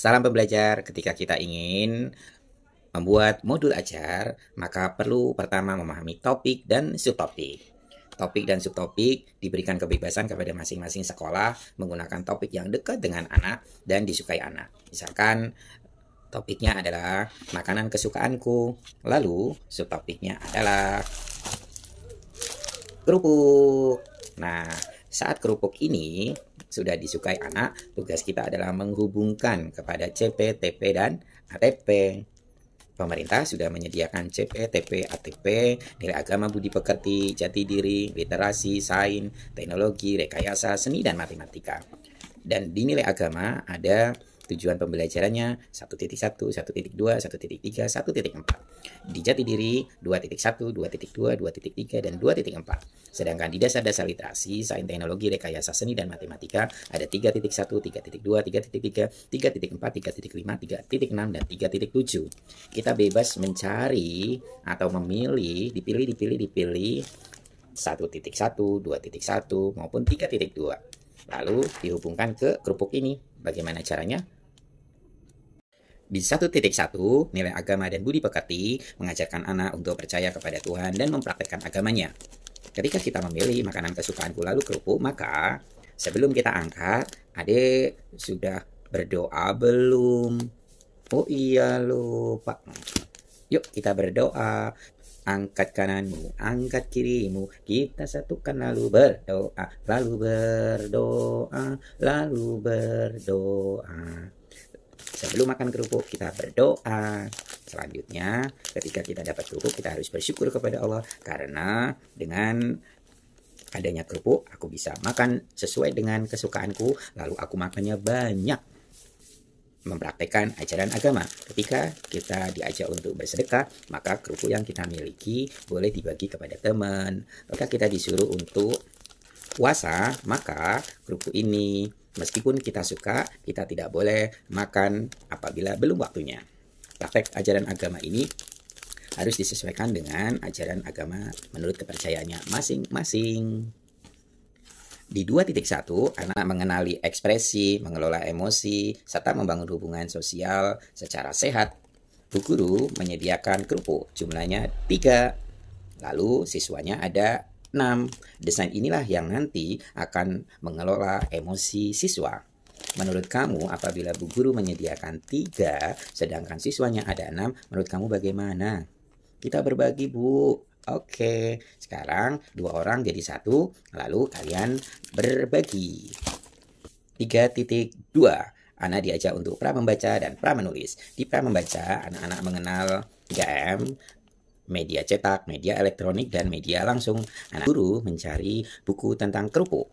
Salam pembelajar, ketika kita ingin membuat modul ajar, maka perlu pertama memahami topik dan subtopik. Topik dan subtopik diberikan kebebasan kepada masing-masing sekolah menggunakan topik yang dekat dengan anak dan disukai anak. Misalkan topiknya adalah makanan kesukaanku, lalu subtopiknya adalah kerupuk. Nah, saat kerupuk ini sudah disukai anak, tugas kita adalah menghubungkan kepada CP, TP, dan ATP. Pemerintah sudah menyediakan CP, TP, ATP, nilai agama, budi pekerti, jati diri, literasi, sains, teknologi, rekayasa, seni, dan matematika. Dan di nilai agama ada tujuan pembelajarannya 1.1, 1.2, 1.3, 1.4. Di jati diri 2.1, 2.2, 2.3, dan 2.4. Sedangkan di dasar-dasar literasi, sains, teknologi, rekayasa, seni, dan matematika ada 3.1, 3.2, 3.3, 3.4, 3.5, 3.6, dan 3.7. Kita bebas mencari atau memilih, dipilih 1.1, 2.1, maupun 3.2. Lalu dihubungkan ke kerupuk ini. Bagaimana caranya? Di 1.1, nilai agama dan budi pekerti mengajarkan anak untuk percaya kepada Tuhan dan mempraktekkan agamanya. Ketika kita memilih makanan kesukaanku lalu kerupuk, maka sebelum kita angkat, adik sudah berdoa belum? Oh iya lupa. Yuk kita berdoa. Angkat kananmu, angkat kirimu, kita satukan lalu berdoa, lalu berdoa, lalu berdoa. Sebelum makan kerupuk kita berdoa. Selanjutnya ketika kita dapat kerupuk kita harus bersyukur kepada Allah karena dengan adanya kerupuk aku bisa makan sesuai dengan kesukaanku, lalu aku makannya banyak. Mempraktekkan ajaran agama. Ketika kita diajak untuk bersedekah, maka kerupuk yang kita miliki boleh dibagi kepada teman. Maka kita disuruh untuk puasa, maka kerupuk ini meskipun kita suka, kita tidak boleh makan apabila belum waktunya. Praktek ajaran agama ini harus disesuaikan dengan ajaran agama menurut kepercayaannya masing-masing. Di 2.1, anak mengenali ekspresi, mengelola emosi, serta membangun hubungan sosial secara sehat. Bu guru menyediakan kerupuk, jumlahnya 3. Lalu siswanya ada 6. Desain inilah yang nanti akan mengelola emosi siswa. Menurut kamu, apabila bu guru menyediakan 3, sedangkan siswanya ada 6, menurut kamu bagaimana? Kita berbagi, Bu. Oke, sekarang 2 orang jadi 1, lalu kalian berbagi. 3.2, anak diajak untuk pra membaca dan pra menulis. Di pra membaca, anak-anak mengenal 3M, media cetak, media elektronik, dan media langsung. Anak guru mencari buku tentang kerupuk.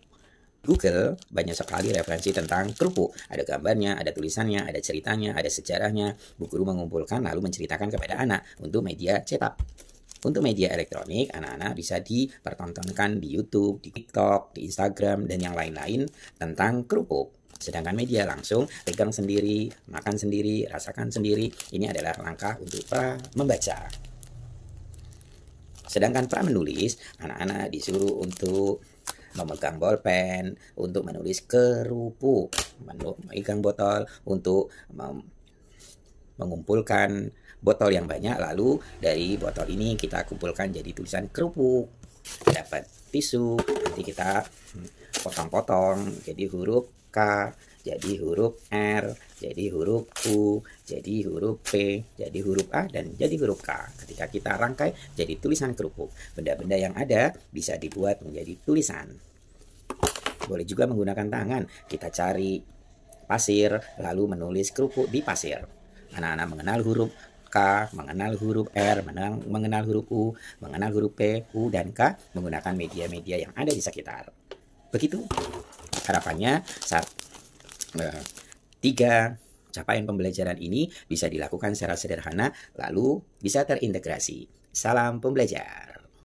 Google banyak sekali referensi tentang kerupuk. Ada gambarnya, ada tulisannya, ada ceritanya, ada sejarahnya. Bu guru mengumpulkan lalu menceritakan kepada anak untuk media cetak. Untuk media elektronik, anak-anak bisa dipertontonkan di YouTube, di TikTok, di Instagram, dan yang lain-lain tentang kerupuk. Sedangkan media langsung, pegang sendiri, makan sendiri, rasakan sendiri. Ini adalah langkah untuk pra membaca. Sedangkan pra menulis, anak-anak disuruh untuk memegang bolpen, untuk menulis kerupuk, memegang botol, untuk mengumpulkan botol yang banyak, lalu dari botol ini kita kumpulkan jadi tulisan kerupuk. Dapat tisu, nanti kita potong-potong jadi huruf K, jadi huruf R, jadi huruf U, jadi huruf P, jadi huruf A, dan jadi huruf K. Ketika kita rangkai jadi tulisan kerupuk. Benda-benda yang ada bisa dibuat menjadi tulisan. Boleh juga menggunakan tangan. Kita cari pasir, lalu menulis kerupuk di pasir. Anak-anak mengenal huruf K, mengenal huruf R, mengenal huruf U, mengenal huruf P, U, dan K menggunakan media-media yang ada di sekitar. Begitu harapannya saat 3 capaian pembelajaran ini bisa dilakukan secara sederhana lalu bisa terintegrasi. Salam pembelajar.